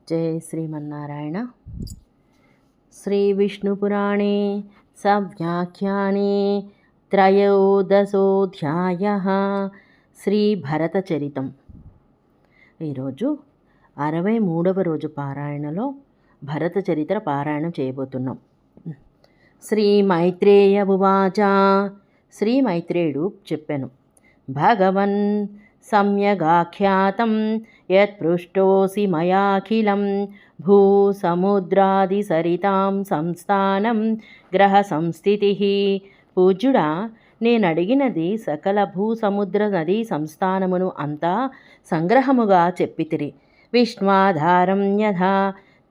जय श्रीमन्नारायण। श्रीविष्णुपुराणे सव्याख्याने त्रयोदशोऽध्यायः శ్రీభరతచరితం। ఈరోజు 63వ రోజు పారాయణలో భరత చరిత్ర పారాయణం చేయబోతున్నాం. శ్రీ మైత్రేయ ఉవాచ. శ్రీ మైత్రేయుడు చెప్పెను, భగవన్ సమ్యగాఖ్యాతం యత్పృష్టోసి మయాఖిలం భూసముద్రాదిసరితాం సంస్థానం గ్రహ సంస్థితి. పూజ్యుడా, నేనడిగినది సకల భూసముద్ర నదీ సంస్థానమును అంతా సంగ్రహముగా చెప్పితిరి. విష్ణ్వాధారం యథా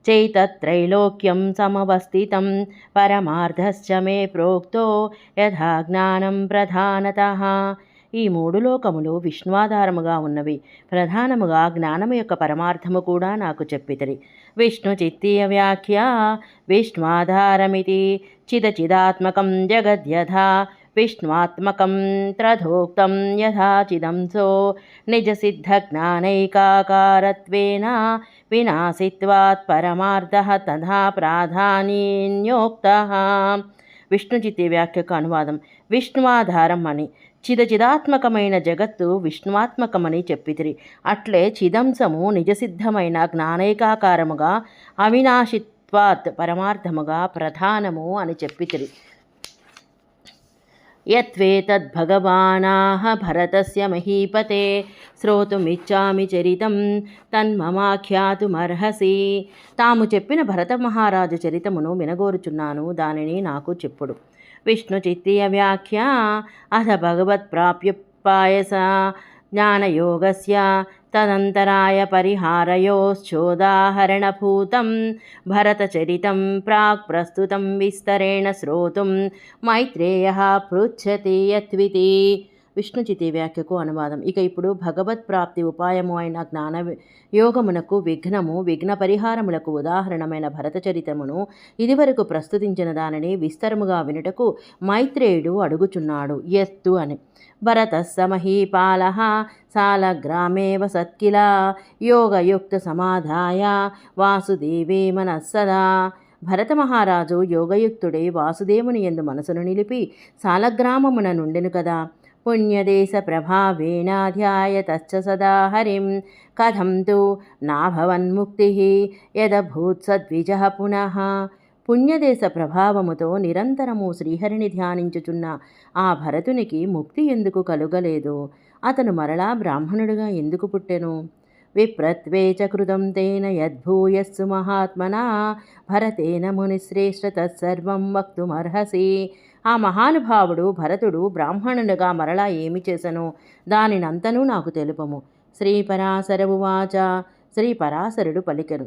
చైతత్రైలోక్యం సమవస్థితం పరమార్థశ్చ మే ప్రోక్తో యథా జ్ఞానం ప్రధానతః. ఈ మూడు లోకములు విష్ణువాధారముగా ఉన్నవి, ప్రధానముగా జ్ఞానము యొక్క పరమార్థము కూడా నాకు చెప్పితిరి. విష్ణు చిత్తీయ వ్యాఖ్య విష్ణువాధారమితి చిదచిదాత్మకం జగద్యథా విష్ణువాత్మకం త్రధోక్తం యథా చిదంసో నిజసిద్ధజ్ఞానైకాకారత్వేన వినాశిత్వాత్ పరమార్థః తథా ప్రాధాన్యోక్తః. విష్ణుచిత్తి వ్యాఖ్యకు అనువాదం. విష్ణువాధారం అని చిదచిదాత్మకమైన జగత్తు విష్ణువాత్మకమని చెప్పితిరి. అట్లే చిదంశము నిజసిద్ధమైన జ్ఞానైకాకారముగా అవినాశిత్వాత్ పరమార్థముగా ప్రధానము అని చెప్పితిరి. యత్వేతద్భగవానాహ భరతస్య మహీపతే శ్రోతుమిచ్చామి చరితం తన్మమాఖ్యాతుమర్హసి. తాము చెప్పిన భరత మహారాజు చరితమును వినగోరుచున్నాను, దానిని నాకు చెప్పుడు. విష్ణుచిత్తీయ వ్యాఖ్య అథ భగవత్ప్రాప్యుపాయస జ్ఞానయోగస్య తదంతరాయ పరిహారయోశ్చోదాహరణభూతం భరతచరితం ప్రాక్ ప్రస్తుతం విస్తరేణ శ్రోతుం మైత్రేయః పృచ్ఛతి యత్వితి. విష్ణుచితి వ్యాఖ్యకు అనువాదం. ఇక ఇప్పుడు భగవత్ ప్రాప్తి ఉపాయము అయిన జ్ఞాన యోగమునకు విఘ్న పరిహారములకు ఉదాహరణమైన భరతచరితమును ఇదివరకు ప్రస్తుతించిన దానిని విస్తరముగా వినుటకు మైత్రేయుడు అడుగుచున్నాడు. ఎత్తు అని. భరతస్స మహీపాలః సాలగ్రామే వసత్కిల యోగయుక్త సమాధాయ వాసుదేవే మనస్సదా. భరత మహారాజు యోగయుక్తుడే వాసుదేవుని యందు మనసును నిలిపి సాలగ్రామమున నుండెను కదా. పుణ్యదేశ ప్రభావేణ ధ్యాయతశ్చ సదా హరిం కథం తు నాభవన్ముక్తి యదభూత్ సద్విజః పునః. పుణ్యదేశ ప్రభావముతో నిరంతరము శ్రీహరిని ధ్యానించుచున్న ఆ భరతునికి ముక్తి ఎందుకు కలుగలేదు? అతను మరలా బ్రాహ్మణుడిగా ఎందుకు పుట్టెను? విప్రత్వే చ కృతం తేన యద్భూయస్సు మహాత్మనా భరతేన మునిశ్రేష్ఠ తత్సర్వం వక్తుమర్హసి. ఆ మహానుభావుడు భరతుడు బ్రాహ్మణునిగా మరలా ఏమి చేసెను? దానినంతనూ నాకు తెలుపము. శ్రీపరాశర ఉవాచ. శ్రీపరాశరుడు పలికెను,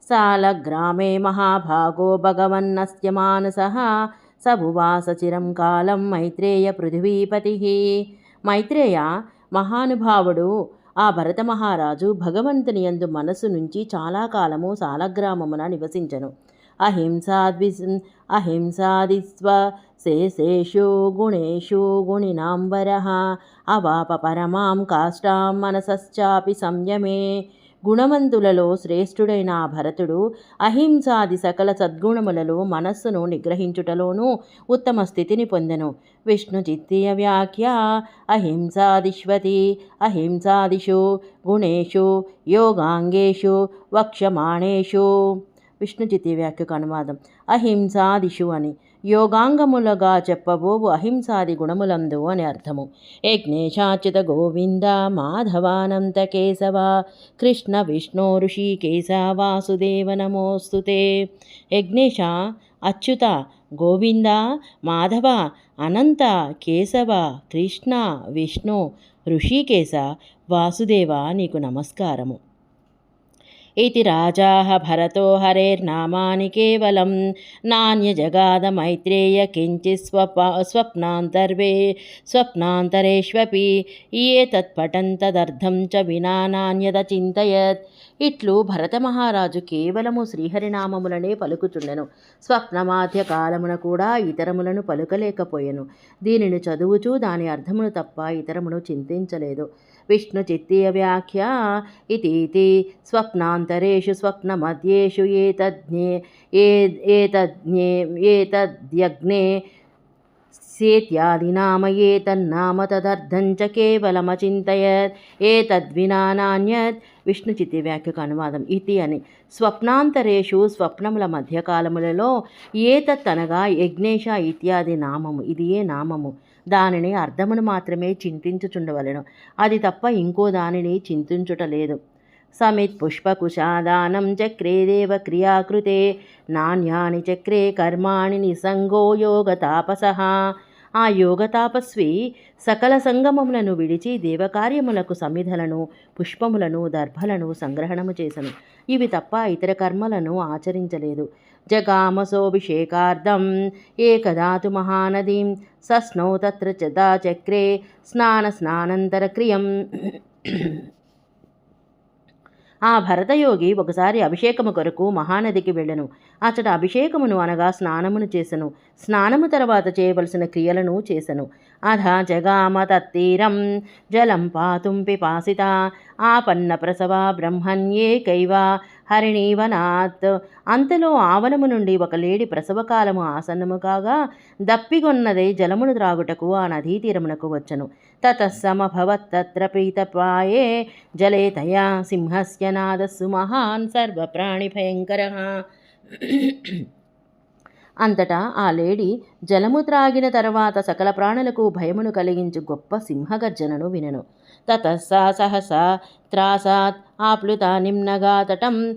సాలగ్రామే మహాభాగో భగవన్నస్య మానసః సభువాస చిరం కాలం మైత్రేయ పృథివీపతి. మైత్రేయ మహానుభావుడు ఆ భరత మహారాజు భగవంతుని యందు మనసు నుంచి చాలా కాలము సాలగ్రామమున నివసించెను. అహింసాదిస్వ శేషేషు గుణేషు గుణినాంబరః అవాప పరమాం కాష్టాం మనసశ్చాపి సంయమే. గుణవంతులలో శ్రేష్ఠుడైన ఆ భరతుడు అహింసాది సకల సద్గుణములలో మనస్సును నిగ్రహించుటలోనూ ఉత్తమ స్థితిని పొందెను. విష్ణుచిత్తీయ వ్యాఖ్య అహింసాదిష్వతి అహింసాదిషు గుణేషు యోగాంగేషు వక్ష్యమాణేషు. విష్ణుచిత్తి వ్యాఖ్యకు అనువాదం. అహింసాదిషు అని యోగాంగములుగా చెప్పబోవు అహింసాది గుణములందు అని అర్థము. యజ్ఞేశాచ్యుత గోవింద మాధవానంత కేశవ కృష్ణ విష్ణు ఋషికేశ వాసుదేవ నమోస్తుతే. యజ్ఞేశ, అచ్యుత, గోవింద, మాధవ, అనంత, కేశవ, కృష్ణ, విష్ణు, ఋషికేశ, వాసుదేవ నీకు నమస్కారము. इति राजाः भरतो हरेर्नामानि केवलं नान्यजगाद मैत्रेय किञ्चित् स्वप्नान्तरेष्वपि ये तत्पठन्तदर्थं च विना नान्यदचिन्तयत्. ఇట్లు భరత మహారాజు కేవలము శ్రీహరినామములనే పలుకుచుండెను. స్వప్నమాధ్య కాలమున కూడా ఇతరములను పలుకలేకపోయెను. దీనిని చదువుచూ దాని అర్థమును తప్ప ఇతరమును చింతించలేదు. విష్ణుచిత్తీయ వ్యాఖ్యా ఇతి స్వప్నాంతరేషు స్వప్నమధ్యేషు ఏతద్యజ్ఞే సేత్యాదినామ ఏతన్నామ తదర్థం చ కేవలమచింతయత్ ఏతద్వినా నాన్యత్. విష్ణుచిత్తి వ్యాఖ్యకు అనువాదం. ఇతి అని స్వప్నాంతరేషు స్వప్నముల మధ్యకాలములలో ఏతత్ అనగా యజ్ఞేశ ఇత్యాది నామము, ఇది ఏ నామము, దానిని అర్థమును మాత్రమే చింతించుచుండవలెను, అది తప్ప ఇంకో దానిని చింతించుట లేదు. సమిత్ పుష్పకుశాదానం చక్రే దేవ క్రియాకృతే నాణ్యాని చక్రే కర్మాణి నిసంగో యోగతాపసః. ఆ యోగతాపస్వి సకల సంగమములను విడిచి దేవకార్యములకు సమిధలను పుష్పములను దర్భలను సంగ్రహణము చేసెను. ఇవి తప్ప ఇతర కర్మలను ఆచరించలేదు. జగామసోభిషేకార్థం ఏకదాతు మహానదీం సస్నౌ తత్ర చక్రే స్నానంతర క్రియం. ఆ భరతయోగి ఒకసారి అభిషేకము కొరకు మహానదికి వెళ్ళెను. అచ్చట అభిషేకమును అనగా స్నానమును చేసెను. స్నానము తర్వాత చేయవలసిన క్రియలను చేసెను. అధ జగామ తత్తీరం జలం పాతుం పిపాసిత ఆపన్న ప్రసవ బ్రహ్మణ్యేకైవ హరిణీవనాత్. అంతలో ఆవనము నుండి ఒక లేడి ప్రసవకాలము ఆసన్నము కాగా దప్పిగొన్నదై జలమును త్రాగుటకు ఆ నదీ తీరమునకు వచ్చెను. తతస్సమభవత్తత్ర ప్రీతపాయే జలే తయా సింహస్య నాదస్సు మహాన్ సర్వప్రాణి భయంకరః. అంతటా ఆ లేడి జలము త్రాగిన తర్వాత సకల ప్రాణులకు భయమును కలిగించు గొప్ప సింహగర్జనను వినెను. తతస్సా సహసా త్రాసాత్ ఆప్లుత నిమ్నగాతటం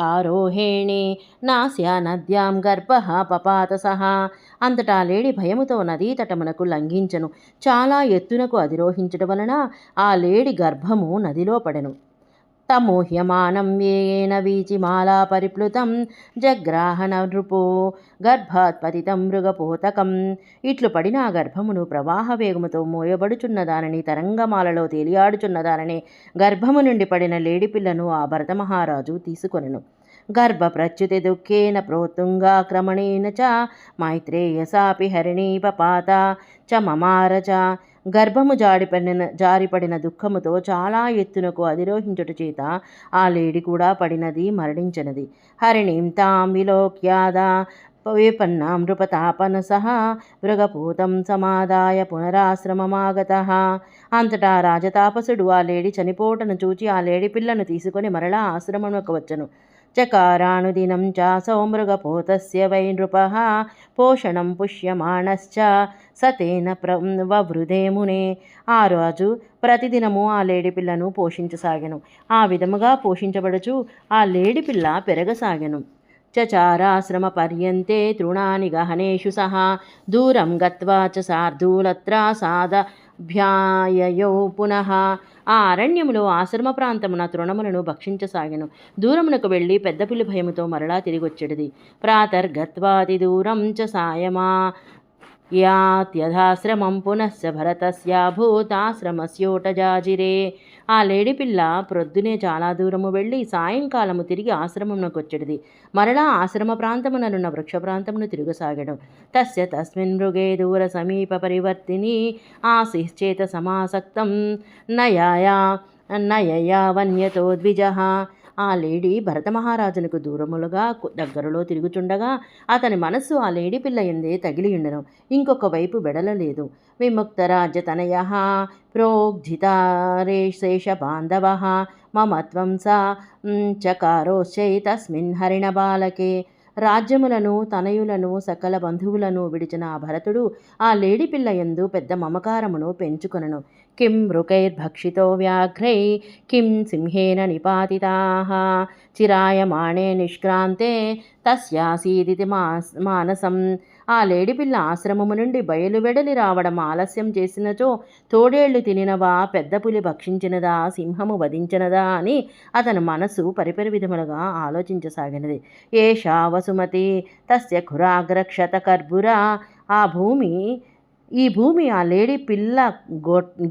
ఆరోహేణి నాస్యా నద్యాం గర్భః పపాత సహా. అంతటా లేడి భయముతో నదీ తటమునకు లంఘించెను. చాలా ఎత్తునకు అధిరోహించడం వలన ఆ లేడి గర్భము నదిలో పడెను. తమోహ్యమానం ఏన వీచిమాలా పరిప్లుతం జగ్రాహణ నృపో గర్భాత్పతితం మృగపోతకం. ఇట్లు పడిన ఆ గర్భమును ప్రవాహ వేగముతో మోయబడుచున్న దానిని తరంగమాలలో తేలియాడుచున్న దానిని గర్భము నుండి పడిన లేడిపిల్లను ఆ భరతమహారాజు తీసుకొనెను. గర్భ ప్రచ్యుతి దుఃఖేన ప్రోత్తుంగాక్రమణేన చ మైత్రేయసాపి హరిణీ పపాత చ మమార చ. గర్భము జారిపడిన దుఃఖముతో చాలా ఎత్తునకు అధిరోహించుట చేత ఆ లేడి కూడా పడినది, మరణించినది. హరిణీం తాం విలోక్యాదా విపన్నాం నృపతాపన సహా మృగపూతం సమాదాయ పునరాశ్రమమాగతః. అంతటా రాజతాపసుడు ఆ లేడి చనిపోవటను చూచి ఆ లేడి పిల్లను తీసుకొని మరలా ఆశ్రమమునకు వచ్చెను. చకారానుదినం చాసౌ మృగపోతస్య వై నృపః పోషణం పుష్యమాణశ్చ సతేన వవృధే మునే. ఆ రాజు ప్రతిదినము ఆ లేడిపిల్లను పోషించసాగెను. ఆ విధముగా పోషించబడుచు ఆ లేడిపిల్ల పెరగసాగెను. చచారాశ్రమ పర్యంతే తృణాని గహనేషు సహా దూరం గత్వా చ శార్దూలత్రాసాదభ్యాయయౌ పునః. ఆ అరణ్యములో ఆశ్రమ ప్రాంతమున తృణములను భక్షించసాగెను. దూరమునకు వెళ్ళి పెద్ద పులి భయముతో మరలా తిరిగొచ్చెడిది. ప్రాతర్గత్వాతి దూరం చ సాయమా యాత్యథాశ్రమం పునశ్చ భరతస్యాభూతాశ్రమస్యోటజాజిరే. ఆ లేడిపిల్ల ప్రొద్దునే చాలా దూరము వెళ్ళి సాయంకాలము తిరిగి ఆశ్రమమునకు వచ్చెడిది. మరలా ఆశ్రమ ప్రాంతముననున్న వృక్ష ప్రాంతమును తిరుగసాగెను. తస్య తస్మిన్ మృగే దూర సమీప పరివర్తిని ఆసిశ్చేత సమాసక్తం నయయా వన్యతో ద్విజః. ఆ లేడీ భరతమహారాజునకు దూరములుగా దగ్గరలో తిరుగుచుండగా అతని మనస్సు ఆ లేడి పిల్ల ఎందే తగిలియుండెను. ఇంకొక వైపు వెడలలేదు. విముక్త రాజ్యతనయః ప్రోగ్జితారేశేష బాంధవః మమత్వం సా చకారోశ్చై తస్మిన్ హరిణ బాలకే. రాజ్యములను తనయులను సకల బంధువులను విడిచిన ఆ భరతుడు ఆ లేడి పిల్ల యందు పెద్ద మమకారమును పెంచుకొనెను. కిం మృగైర్భక్షితో వ్యాఘ్రై కిం సింహేన నిపాతితాః చిరాయమాణే నిష్క్రాంతే తస్యాసీదితి మానసం. ఆ లేడిపిల్ల ఆశ్రమము నుండి బయలువెడలి రావడం ఆలస్యం చేసినచో తోడేళ్లు తినినవా, పెద్ద పులి భక్షించినదా, సింహము వధించినదా అని అతని మనసు పరిపరి విధములుగా ఆలోచించసాగినది. ఏషా వసుమతి తస్య ఖురాగ్రక్షత కర్బురా. ఈ భూమి ఆ లేడి పిల్ల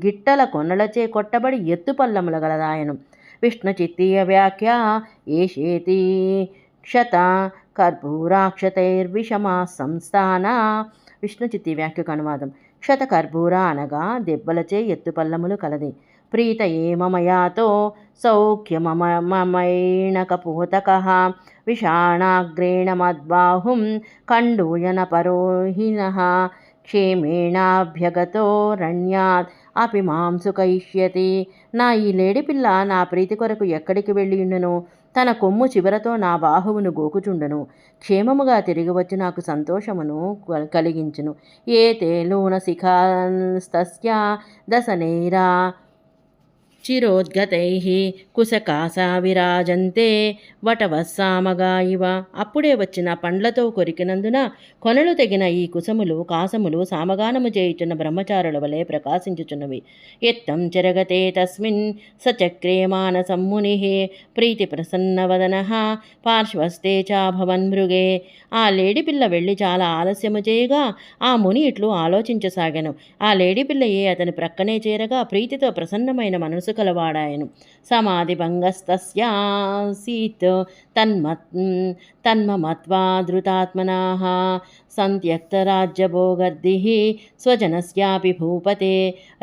గిట్టల కొన్నలచే కొట్టబడి ఎత్తుపల్లముల గలదాయను. విష్ణుచిత్తీయ వ్యాఖ్య ఏషేతి క్షత కర్పూరాక్షతైర్విషమా సంస్థాన. విష్ణుచిత్తి వ్యాఖ్యకు అనువాదం. శతకర్పూర అనగా దెబ్బలచే ఎత్తుపల్లములు కలది. ప్రీత ఏమమయాతో సౌఖ్యమమైణకపోతకః విషాణాగ్రేణ మద్బాహుం కండూయన పరోహినః క్షేమేణాభ్యగతో రణ్యాత్ అపి మాం సుఖయిష్యతి. నా ఈ లేడిపిల్ల నా ప్రీతి కొరకు ఎక్కడికి వెళ్ళియుండును? తన కొమ్ము చివరతో నా బాహువును గోకుచుండును. క్షేమముగా తిరిగి వచ్చి నాకు సంతోషమును కలిగించును. ఏ తేలూన శిఖాస్తస్య దశనైరా చిరోద్గతైః కుశకాసా విరాజంతే వటవస్సామగా ఇవ. అప్పుడే వచ్చిన పండ్లతో కొరికినందున కొనలు తెగిన ఈ కుశములు కాసములు సామగానము చేయుచున్న బ్రహ్మచారుల వలె ప్రకాశించుచున్నవి. ఎత్తం చెరగతే తస్మిన్ సచక్రే మానసం మునిః ప్రీతి ప్రసన్నవదనః పార్శ్వస్తే చాభవన్ మృగే. ఆ లేడిపిల్ల వెళ్ళి చాలా ఆలస్యము చేయగా ఆ ముని ఇట్లు ఆలోచించసాగాను. ఆ లేడిపిల్లయే అతని ప్రక్కనే చేరగా ప్రీతితో ప్రసన్నమైన మనసు కలవాడాయను. సమాధి భంగస్తస్యాసీత్ తన్మమత్వా ధృతాత్మనాః సంత్యక్తరాజ్యభోగర్దిః స్వజనస్యాపి భూపతే.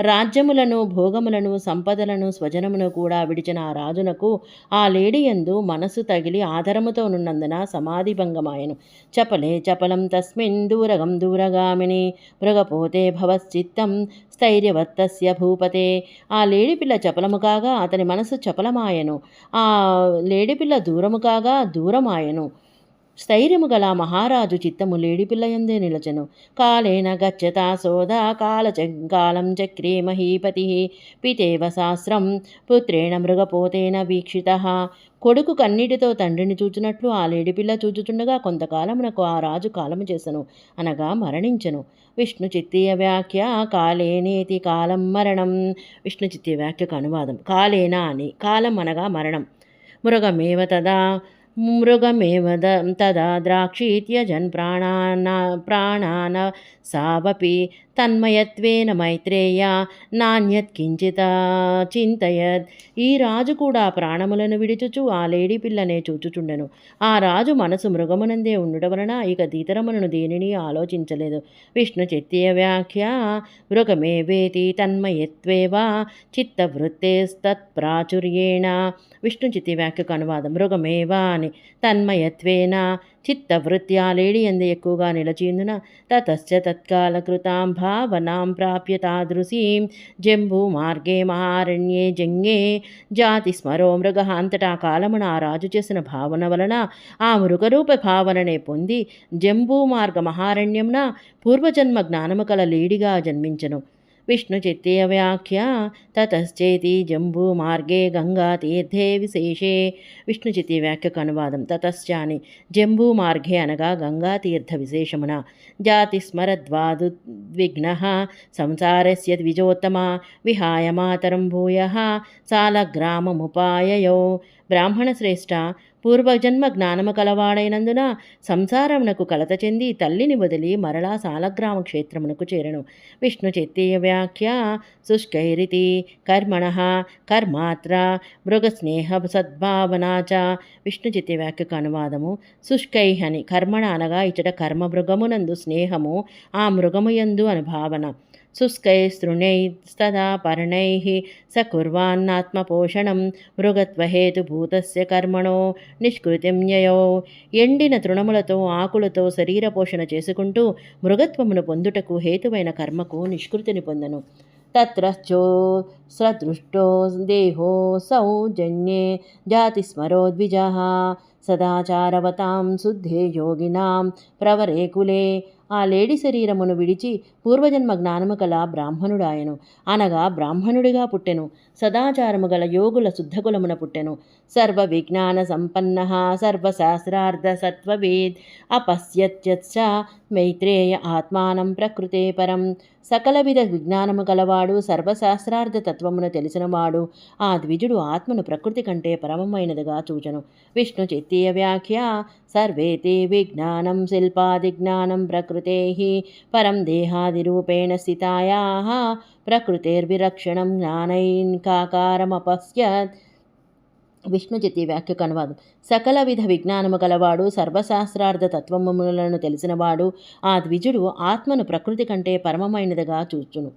రాజ్యములను భోగములను సంపదలను స్వజనమును కూడా విడిచిన ఆ రాజునకు ఆ లేడియందు మనసు తగిలి ఆధారముతోనున్నందున సమాధి భంగమాయను. చపలే చపలం తస్మిన్ దూరగం దూరగామిని మృగపోతే భవశ్చిత్తం స్థైర్యవత్తస్య భూపతే. ఆ లేడిపిల్ల చపలము కాగా అతని మనసు చపలమాయను. ఆ లేడిపిల్ల దూరము కాగా దూరమాయను. స్థైర్యము గల మహారాజు చిత్తము లేడిపిల్లయందే నిలచెను. కాలేన గచ్చతా సోదా కాలం చక్రే మహీపతి పితేవ శాస్త్రం పుత్రేణ మృగపోతేన వీక్షితః. కొడుకు కన్నీటితో తండ్రిని చూచినట్లు ఆ లేడిపిల్ల చూచుచుండగా కొంతకాలమునకు ఆ రాజు కాలము చేసెను, అనగా మరణించెను. విష్ణు చిత్తీయ వ్యాఖ్య కాలేనేతి కాలం మరణం. విష్ణు చిత్తీయ వ్యాఖ్యకు అనువాదం. కాలేనా అని, కాలం అనగా మరణం. మృగమేవ తదా ద్రాక్షీత్యజన్ ప్రాణాన సావపి తన్మయత్వేన మైత్రేయ నాణ్యత్ కించిత చింతయత్. ఈ రాజు కూడా ప్రాణములను విడిచుచు ఆ లేడి పిల్లనే చూచుచుండెను. ఆ రాజు మనసు మృగమునందే ఉండుట వలన ఇక దీతరములను దేనిని ఆలోచించలేదు. విష్ణు చిత్తీయ వ్యాఖ్య మృగమేవేతి తన్మయత్వేవ చిత్తవృత్తేస్తత్ప్రాచుర్యేణ. విష్ణు చిత్తీయ వ్యాఖ్యకు అనువాదం. మృగమేవా అని, తన్మయత్వేన చిత్తవృత్యా లేడి ఎందు ఎక్కువగా నిలచియుందున తతశ్చ తత్కాలకృతాం భావనాం ప్రాప్య తాదృశీం జంబూ మార్గే మహారణ్యే జంగే జాతి స్మరో మృగ. అంతటా కాలమున ఆ రాజు చేసిన భావన వలన ఆ మృగరూప భావననే పొంది జంబూ మార్గ మహారణ్యమున పూర్వజన్మ జ్ఞానము కల లేడిగా జన్మించెను. విష్ణు చిత్తీయ వ్యాఖ్య తతశ్చేతి జంబూ మార్గే గంగా తీర్థే విశేషే. విష్ణు చిత్తీయ వ్యాఖ్యకు అనువాదం. తతశ్చ అని, జంబూ మార్గే అనగా గంగా తీర్థ విశేషమున. జాతి స్మరద్వాదుద్విఘ్నః సంసారస్య ద్విజోత్తమ విహాయ మాతరం భూయః సాలగ్రామముపాయయో. బ్రాహ్మణ శ్రేష్ఠ, పూర్వజన్మ జ్ఞానము కలవాడైనందున సంసారమునకు కలత చెంది తల్లిని వదిలి మరలా సాలగ్రామ క్షేత్రమునకు చేరెను. విష్ణు చిత్తీయ వ్యాఖ్య శుష్కైరితి కర్మణః కర్మాత్ర మృగస్నేహ సద్భావనా చ. విష్ణు చిత్తీయ వ్యాఖ్యకు అనువాదము. శుష్కై అని, కర్మణ అనగా ఇచ్చట కర్మ మృగమునందు స్నేహము, ఆ మృగముయందు అనుభావన. శుష్కైస్తృణైస్తదా పర్ణైః సకుర్వాన్నాత్మపోషణం మృగత్వహేతుభూతస్య కర్మణో నిష్కృతిం యయో. ఎండిన తృణములతో ఆకులతో శరీర పోషణ చేసుకుంటూ మృగత్వమును పొందుటకు హేతువైన కర్మకు నిష్కృతిని పొందను. తత్రశ్చో సదృష్టో దేహో సౌజన్యే జాతిస్మరో ద్విజః సదాచారవతాం శుద్ధే యోగినాం ప్రవరే కులే. ఆ లేడి శరీరమును విడిచి పూర్వజన్మ జ్ఞానము గల బ్రాహ్మణుడాయను, అనగా బ్రాహ్మణుడిగా పుట్టెను. సదాచారము గల యోగుల శుద్ధకులమున పుట్టెను. సర్వ విజ్ఞాన సంపన్నః సర్వశాస్త్రార్థ సత్వవేద్ అపశ్యత్యచ్చ మైత్రేయ ఆత్మానం ప్రకృతే పరం. సకల విధ విజ్ఞానము గలవాడు, సర్వశాస్త్రార్థ తత్వమును తెలిసినవాడు ఆ ద్విజుడు ఆత్మను ప్రకృతి కంటే పరమమైనదిగా చూచెను. విష్ణు చిత్తీయ వ్యాఖ్య సర్వేతే విజ్ఞానం శిల్పాదిజ్ఞానం ప్రకృతేః పరం దేహాదిరూపేణ స్థితాయాః ప్రకృతేర్విరక్షణం జ్ఞానైకాకారమపశ్యత్. విష్ణుచిత్తి వ్యాఖ్యకు అనువాదం. సకల విధ విజ్ఞానము గలవాడు, సర్వశాస్త్రార్థ తత్వములను తెలిసినవాడు ఆ ద్విజుడు ఆత్మను ప్రకృతి కంటే పరమమైనదిగా చూచును.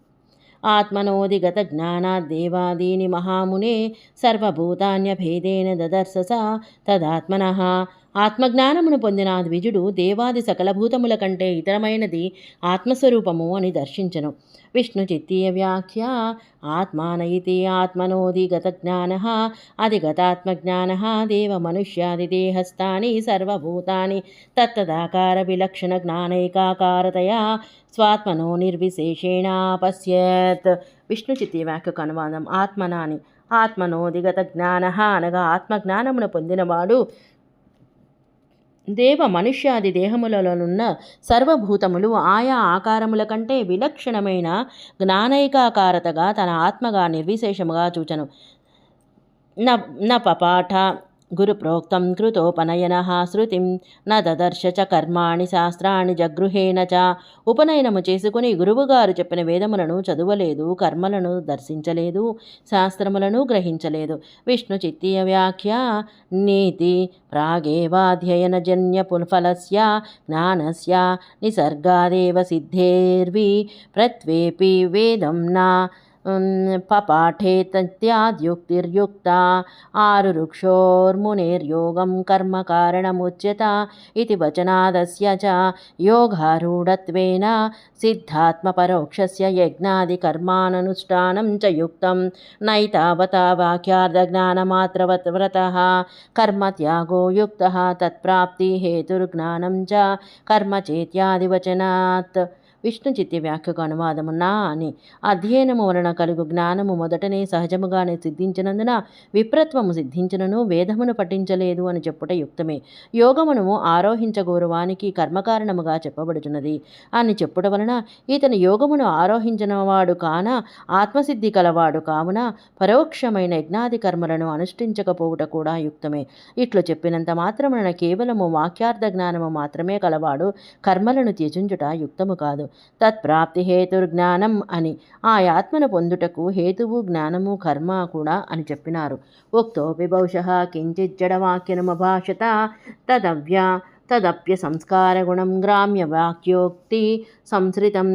ఆత్మనోదిగత జ్ఞానాద్దేవాదీని మహామునే సర్వభూతాన్యభేదేన దదర్శస తదాత్మనః. ఆత్మజ్ఞానమును పొందిన ఆ ద్విజుడు దేవాది సకలభూతముల కంటే ఇతరమైనది ఆత్మస్వరూపము అని దర్శించను. విష్ణుచిత్తీయ వ్యాఖ్య. ఆత్మాన ఇతి ఆత్మనోదిగత జ్ఞాన అధిగతాత్మజ్ఞాన దేవమనుష్యాదిదేహస్థాని సర్వభూతాని తత్తదాకార విలక్షణ జ్ఞానైకాకారతయా స్వాత్మనో నిర్విశేషేణ పశ్యత్. విష్ణుచిత్తీయ వ్యాఖ్యకు అనువాదం. ఆత్మనాని ఆత్మనోదిగత జ్ఞాన అనగా ఆత్మజ్ఞానమును పొందినవాడు దేవ మనుష్యాది దేహములలోనున్న సర్వభూతములు ఆయా ఆకారముల కంటే విలక్షణమైన జ్ఞానైకాకారతగా తన ఆత్మగా నిర్విశేషముగా చూచను. న పపాఠ గురుప్రోక్తం కృతోపనయనః శృతిం న దదర్శ చ కర్మాణి శాస్త్రాన్ని జగృహేణ చ. ఉపనయనము చేసుకుని గురువుగారు చెప్పిన వేదములను చదువలేదు, కర్మలను దర్శించలేదు, శాస్త్రములను గ్రహించలేదు. విష్ణుచిత్తీయ వ్యాఖ్య. నీతి ప్రాగేవాధ్యయనజన్య ఫలస్య జ్ఞానస్య నిసర్గాదేవ సిద్ధేర్వి ప్రత్వేపి వేదం నా పపాఠేత్యాద్యుక్తిర్యుక్త ఆరురుక్షోర్మునేర్యోగం కర్మ కారణముచ్యత ఇతి వచనాదస్య చ యోగారూఢత్వేన సిద్ధాత్మపరోక్షస్య యజ్ఞాది కర్మానుష్ఠానం చ యుక్తం నైతావతా వాక్యార్థజ్ఞానమాత్రవత్ వ్రతః కర్మత్యాగో యుక్తః తత్ప్రాప్తి హేతుర్జ్ఞానం చ కర్మ చేత్యాదివచనాత్. విష్ణుచిత్తి వ్యాఖ్యకు అనువాదము. నా అని అధ్యయనము వలన కలుగు జ్ఞానము మొదటనే సహజముగానే సిద్ధించినందున విప్రత్వము సిద్ధించినను వేదమును పఠించలేదు అని చెప్పుట యుక్తమే. యోగమును ఆరోహించగోరువానికి కర్మకారణముగా చెప్పబడుచున్నది అని చెప్పుట వలన ఇతని యోగమును ఆరోహించినవాడు కాన ఆత్మసిద్ధి కలవాడు కావున పరోక్షమైన యజ్ఞాది కర్మలను అనుష్ఠించకపోవుట కూడా యుక్తమే. ఇట్లు చెప్పినంత మాత్రమున కేవలము వాక్యార్థ జ్ఞానము మాత్రమే కలవాడు కర్మలను త్యజించుట యుక్తము కాదు. తత్ప్రాప్తి హేతుర్జ్ఞానం అని ఆ ఆత్మను పొందుటకు హేతువు జ్ఞానము కర్మ కూడా అని చెప్పినారు. ఉక్తోపి బహుశః కించిత్ జడవాక్యనుమభాషత తదప్య సంస్కారగుణం గ్రామ్య వాక్యోక్తి సంశ్రితం.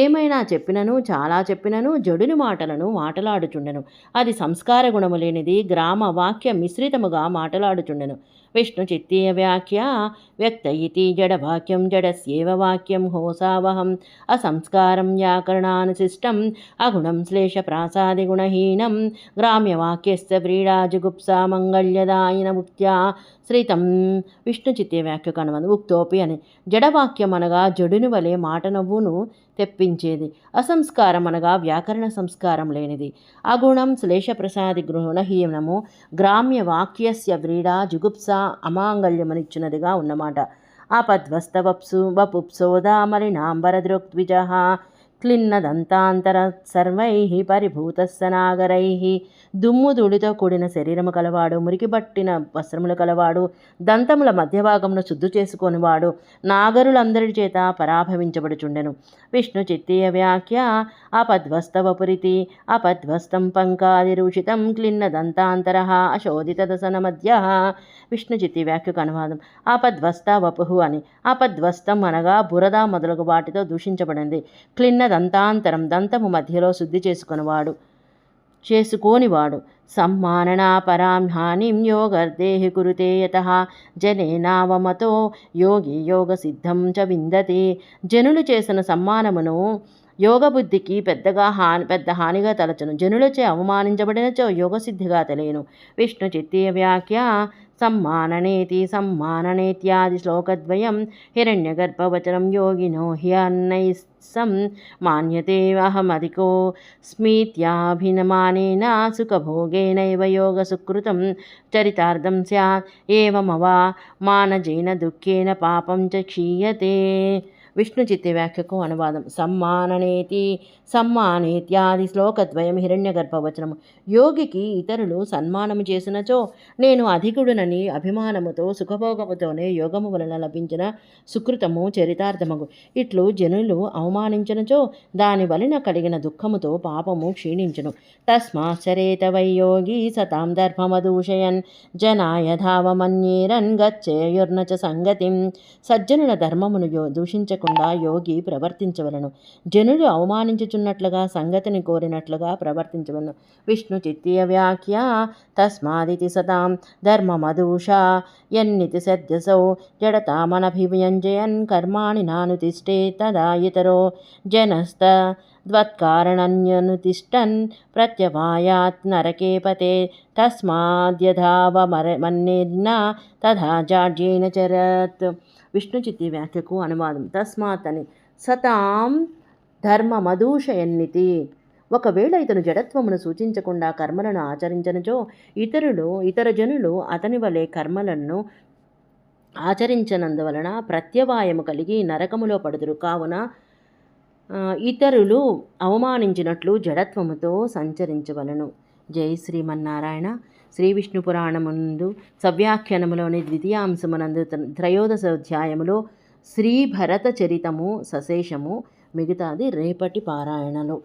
ఏమైనా చెప్పినను చాలా చెప్పినను జడుని మాటలను మాటలాడుచుండెను. అది సంస్కార గుణము లేనిది గ్రామ వాక్య మిశ్రితముగా మాటలాడుచుండెను. విష్ణుచిత్తీయ వ్యాఖ్య. వ్యక్త ఇతి జడవాక్యం జడస్యేవ వాక్యం హోసావహం అసంస్కారం వ్యాకరణానుశిష్టం అగుణం శ్లేష ప్రాసాదిగుణహీనం గ్రామ్యవాక్యస్య వ్రీడాజుగుప్సా మంగళ్యదాయిన ముక్త్యా శ్రీతం. విష్ణుచిత్తీయ వ్యాఖ్యకు అనువాదం. ఉక్తోపి అని జడవాక్యం అనగా జడుని వలె మాట నవ్వును తెప్పించేది. అసంస్కారం అనగా వ్యాకరణ సంస్కారం లేనిది. అగుణం శ్లేష ప్రసాది గృహహీనము గ్రామ్య వాక్యస్య వ్రీడా జుగుప్స అమాంగళ్యమనిచ్చినదిగా ఉన్నమాట. ఆపద్వస్తవప్సు వపుప్సోదామలినాంబరదృగ్ద్విజః క్లిన్నదంతాంతర సర్వైః పరిభూతః సనాగరైః. దుమ్ము ధూళితో కూడిన శరీరము కలవాడు, మురికిబట్టిన వస్త్రములు కలవాడు, దంతముల మధ్యభాగమును శుద్ధి చేసుకొనివాడు నాగరులందరి చేత పరాభవించబడుచుండెను. విష్ణుచిత్తీయ వ్యాఖ్య. అపద్వస్తవపురితి అపద్వస్తం పంకాదిరూషితం క్లిన్నదంతాంతరః అశోధితదసన మధ్యః. విష్ణుచిత్తి వ్యాఖ్యకు అనువాదం. ఆపద్వస్త వపుహు అని. ఆపద్వస్తం అనగా బురద మొదలగు వాటితో దూషించబడింది. క్లిన్న దంతాంతరం దంతము మధ్యలో శుద్ధి చేసుకోనివాడు. సమ్మాననా పరాం హానిం యోగర్దేహి కురుతే యతః జనేనావమతో యోగి యోగ సిద్ధం చ విందతి. జనులు చేసిన సమ్మానమును యోగబుద్ధికి పెద్ద హానిగా తలచను. జనులచే అవమానించబడినచో యోగసిద్ధిగా తెలియను. విష్ణుచిత్తీయ వ్యాఖ్య. సమ్మాననేత్యాది శ్లోకద్వయం హిరణ్యగర్భవచనం యోగినో హ్యన్నైస్సం మాన్యతే అహమధికో స్మీత్యాభినమానేన సుఖభోగేనైవ యోగ సుకృతం చరితార్థం స్యాత్ ఏవమవా మానజేన దుఃఖేన పాపం చ క్షీయతే. విష్ణు చిత్తి వ్యాఖ్యకు అనువాదం. సమ్మాననేతి సమ్మానేత్యాది శ్లోకద్వయం హిరణ్యగర్భవచనము. యోగికి ఇతరులు సన్మానము చేసినచో నేను అధికుడునని అభిమానముతో సుఖభోగముతోనే యోగము వలన లభించిన సుకృతము చరితార్థమగు. ఇట్లు జనులు అవమానించినచో దాని వలన కలిగిన దుఃఖముతో పాపము క్షీణించును. తస్మాచ్చరేత వై యోగి సతాం ధర్మమదూషయన్ జనాయ ధావమన్యేరన్ గచ్చేయుర్న చ సంగతిం. సజ్జనుల ధర్మమును దూషించకుండా యోగి ప్రవర్తించవలను. జనులు అవమానించుచున్నట్లుగా సంగతిని కోరినట్లుగా ప్రవర్తించవలను. విష్ణు చిత్తీయ వ్యాఖ్య. తస్మాదితి సతాం ధర్మమదూష యన్నితి సద్యసౌ జడతామనభివ్యంజయన్ కర్మాణి నానుతిష్ఠే తదా ఇతరో జనస్తద్వత్కారణన్యనుతిష్టన్ ప్రత్యవాయాత్ నరకే పతే తస్మాద్యధావమన్నిర్న తథా జాడ్యేన చరత్. విష్ణు చిత్తి వ్యాఖ్యకు అనువాదం. తస్మాత్ అని సతాం ధర్మమదూషయన్నితి. ఒకవేళ ఇతను జడత్వమును సూచించకుండా కర్మలను ఆచరించనుచో ఇతర జనులు అతని వలె కర్మలను ఆచరించనందువలన ప్రత్యవాయము కలిగి నరకములో పడుదురు. కావున ఇతరులు అవమానించినట్లు జడత్వముతో సంచరించవలను. జై శ్రీమన్నారాయణ. శ్రీ విష్ణు పురాణమునందు సవ్యాఖ్యానములోని ద్వితీయాంశమునందు త్రయోదశోధ్యాయములో శ్రీ భరత చరితము సశేషము. మిగతాది రేపటి పారాయణలో.